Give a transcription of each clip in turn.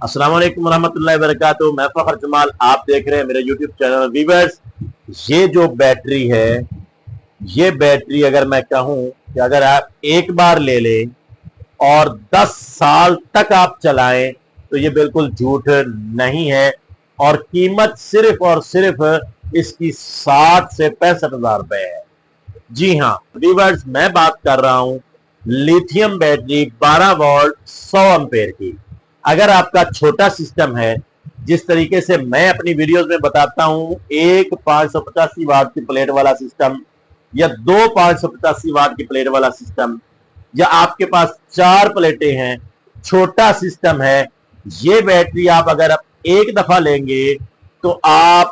अस्सलाम वालेकुम रहमतुल्लाहि वबरकातुहू। मैं फखर जमाल, आप देख रहे हैं मेरे यूट्यूब चैनल। वीवर्स, ये जो बैटरी है, ये बैटरी अगर मैं कहूं कि अगर आप एक बार ले लें और 10 साल तक आप चलाएं तो ये बिल्कुल झूठ नहीं है। और कीमत सिर्फ और सिर्फ इसकी 60 से 65 हजार रुपए है। जी हाँ वीवर्स, मैं बात कर रहा हूं लिथियम बैटरी 12 वोल्ट 100 एम्पेयर की। अगर आपका छोटा सिस्टम है, जिस तरीके से मैं अपनी वीडियोस में बताता हूं, एक 585 वाट की प्लेट वाला सिस्टम या दो 585 वाट की प्लेट वाला सिस्टम, या आपके पास 4 प्लेटें हैं, छोटा सिस्टम है, ये बैटरी आप अगर एक दफा लेंगे तो आप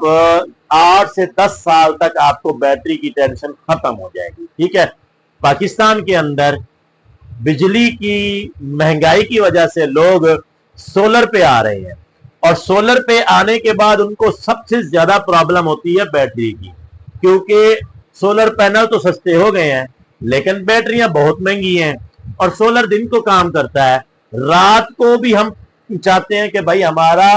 8 से 10 साल तक आपको बैटरी की टेंशन खत्म हो जाएगी। ठीक है। पाकिस्तान के अंदर बिजली की महंगाई की वजह से लोग सोलर पे आ रहे हैं, और सोलर पे आने के बाद उनको सबसे ज्यादा प्रॉब्लम होती है बैटरी की, क्योंकि सोलर पैनल तो सस्ते हो गए हैं लेकिन बैटरियां बहुत महंगी हैं। और सोलर दिन को काम करता है, रात को भी हम चाहते हैं कि भाई हमारा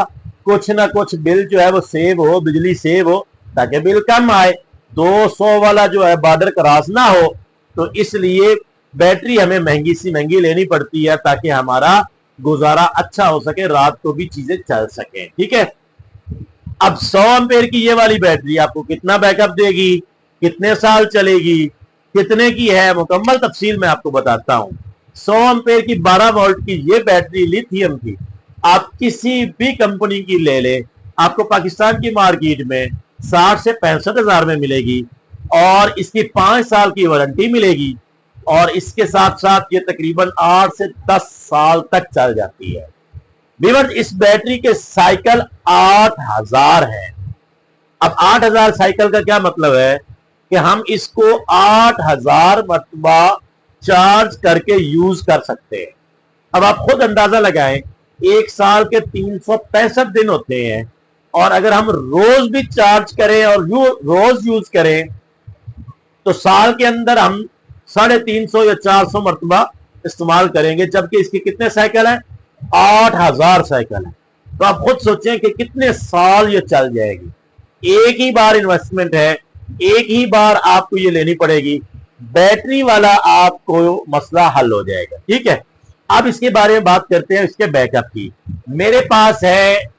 कुछ ना कुछ बिल जो है वो सेव हो, बिजली सेव हो, ताकि बिल कम आए, 200 वाला जो है बॉर्डर क्रॉस ना हो। तो इसलिए बैटरी हमें महंगी सी महंगी लेनी पड़ती है ताकि हमारा गुजारा अच्छा हो सके, रात को भी चीजें चल सके। ठीक है। अब 100 एम्पेयर की ये वाली बैटरी आपको कितना बैकअप देगी, कितने साल चलेगी, कितने की है, मुकम्मल तफसील मैं आपको बताता हूं। 100 एम्पेयर की 12 वोल्ट की ये बैटरी लिथियम की आप किसी भी कंपनी की ले ले, आपको पाकिस्तान की मार्केट में 60 से 65 हजार में मिलेगी, और इसकी 5 साल की वारंटी मिलेगी, और इसके साथ साथ ये तकरीबन 8 से 10 साल तक चल जाती है। वीवर्स, इस बैटरी के साइकिल 8000 हैं। अब 8000 साइकिल का क्या मतलब है कि हम इसको 8000 मरतबा चार्ज करके यूज कर सकते हैं। अब आप खुद अंदाजा लगाएं, एक साल के 365 दिन होते हैं, और अगर हम रोज भी चार्ज करें और रोज यूज करें तो साल के अंदर हम 350 या 400 मरतबा इस्तेमाल करेंगे, जबकि इसके कितने साइकिल हैं? 8000 साइकिल है। तो आप खुद सोचें कि कितने साल ये चल जाएगी। एक ही बार इन्वेस्टमेंट है, एक ही बार आपको ये लेनी पड़ेगी, बैटरी वाला आपको मसला हल हो जाएगा। ठीक है। अब इसके बारे में बात करते हैं, इसके बैकअप की। मेरे पास है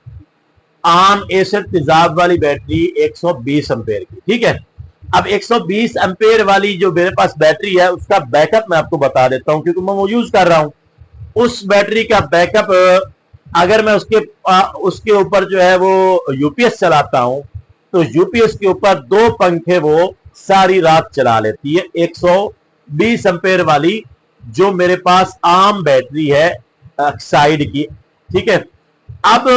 आम एसर तेजाब वाली बैटरी 120 एम्पेयर की। ठीक है। अब 120 एम्पेयर वाली जो मेरे पास बैटरी है, उसका बैकअप मैं आपको बता देता हूं, क्योंकि मैं वो यूज कर रहा हूं। उस बैटरी का बैकअप, अगर मैं उसके ऊपर जो है वो यूपीएस चलाता हूं, तो यूपीएस के ऊपर 2 पंखे वो सारी रात चला लेती है। 120 एम्पेयर वाली जो मेरे पास आम बैटरी है साइड की। ठीक है। अब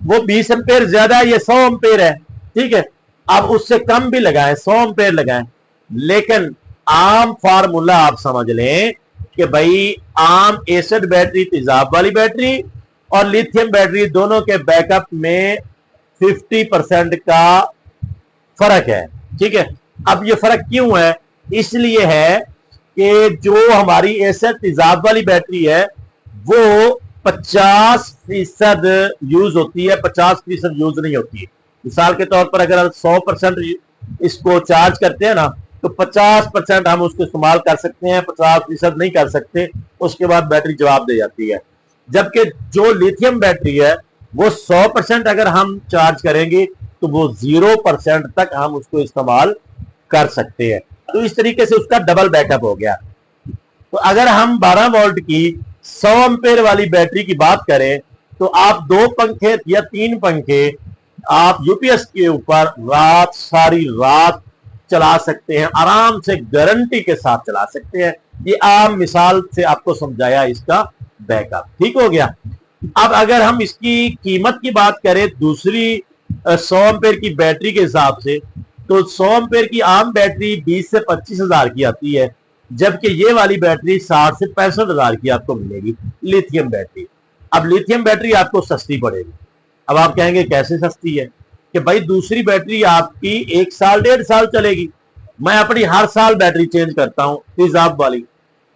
वो 20 एम्पेयर ज्यादा है, ये 100 एम्पेयर है। ठीक है। अब उससे कम भी लगाएं, 100 एम्पेयर लगाएं, लेकिन आम फार्मूला आप समझ लें कि भाई आम एसिड बैटरी, तेजाब वाली बैटरी और लिथियम बैटरी, दोनों के बैकअप में 50% का फर्क है। ठीक है। अब ये फर्क क्यों है? इसलिए है कि जो हमारी एसिड तेजाब वाली बैटरी है वो 50% यूज होती है, 50% यूज नहीं होती है। मिसाल के तौर पर अगर 100% इसको चार्ज करते हैं ना, तो 50% हम उसको इस्तेमाल कर सकते हैं, 50% नहीं कर सकते, उसके बाद बैटरी जवाब दे जाती है। जबकि जो लिथियम बैटरी है वो 100% अगर हम चार्ज करेंगे तो वो 0% तक हम उसको इस्तेमाल कर सकते हैं। तो इस तरीके से उसका डबल बैकअप हो गया। तो अगर हम 12 वोल्ट की 100 एम्पेयर वाली बैटरी की बात करें, तो आप 2 पंखे या 3 पंखे आप यूपीएस के ऊपर सारी रात चला सकते हैं, आराम से गारंटी के साथ चला सकते हैं। ये आम मिसाल से आपको समझाया इसका बैकअप। ठीक हो गया। अब अगर हम इसकी कीमत की बात करें दूसरी 100 एम्पेयर की बैटरी के हिसाब से, तो 100 एम्पेयर की आम बैटरी 20 से 25 हजार की आती है, जबकि ये वाली बैटरी 60 से 65 हजार की आपको मिलेगी, लिथियम बैटरी। अब लिथियम बैटरी आपको सस्ती पड़ेगी। अब आप कहेंगे कैसे सस्ती है? कि भाई दूसरी बैटरी आपकी 1 साल 1.5 साल चलेगी, मैं अपनी हर साल बैटरी चेंज करता हूं तेजाब वाली,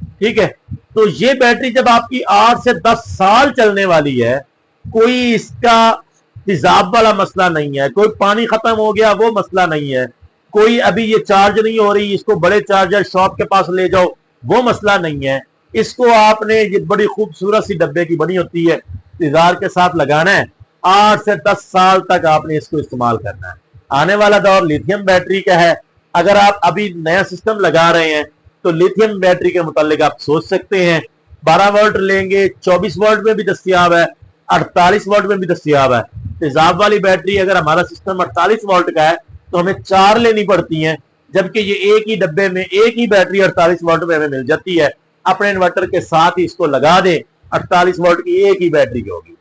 ठीक है। तो ये बैटरी जब आपकी 8 से 10 साल चलने वाली है, कोई इसका तेजाब वाला मसला नहीं है, कोई पानी खत्म हो गया वो मसला नहीं है, कोई अभी ये चार्ज नहीं हो रही, इसको बड़े चार्जर शॉप के पास ले जाओ, वो मसला नहीं है। इसको आपने ये बड़ी खूबसूरत सी डब्बे की बनी होती है, तेजार के साथ लगाना है। 8 से 10 साल तक आपने इसको इस्तेमाल करना है। आने वाला दौर लिथियम बैटरी का है। अगर आप अभी नया सिस्टम लगा रहे हैं तो लिथियम बैटरी के मुतालिक आप सोच सकते हैं। 12 वोल्ट लेंगे, 24 वोल्ट में भी दस्तियाब है, 48 वोल्ट में भी दस्तियाब है। तेजाब वाली बैटरी अगर हमारा सिस्टम 48 वोल्ट का है तो हमें 4 लेनी पड़ती हैं, जबकि ये एक ही डब्बे में एक ही बैटरी 48 वोल्ट में हमें मिल जाती है। अपने इन्वर्टर के साथ ही इसको लगा दें, 48 वोल्ट की एक ही बैटरी होगी।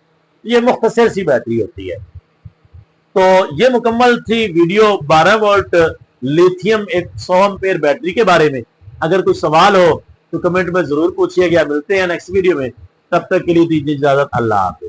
ये मुख्तसर सी बैटरी होती है। तो ये मुकम्मल थी video 12 volt lithium 100 ampere battery के बारे में। अगर कोई सवाल हो तो कमेंट में जरूर पूछिएगा। मिलते हैं नेक्स्ट वीडियो में, तब तक के लिए दीजिए इजाजत। अल्लाह हाफ़िज़।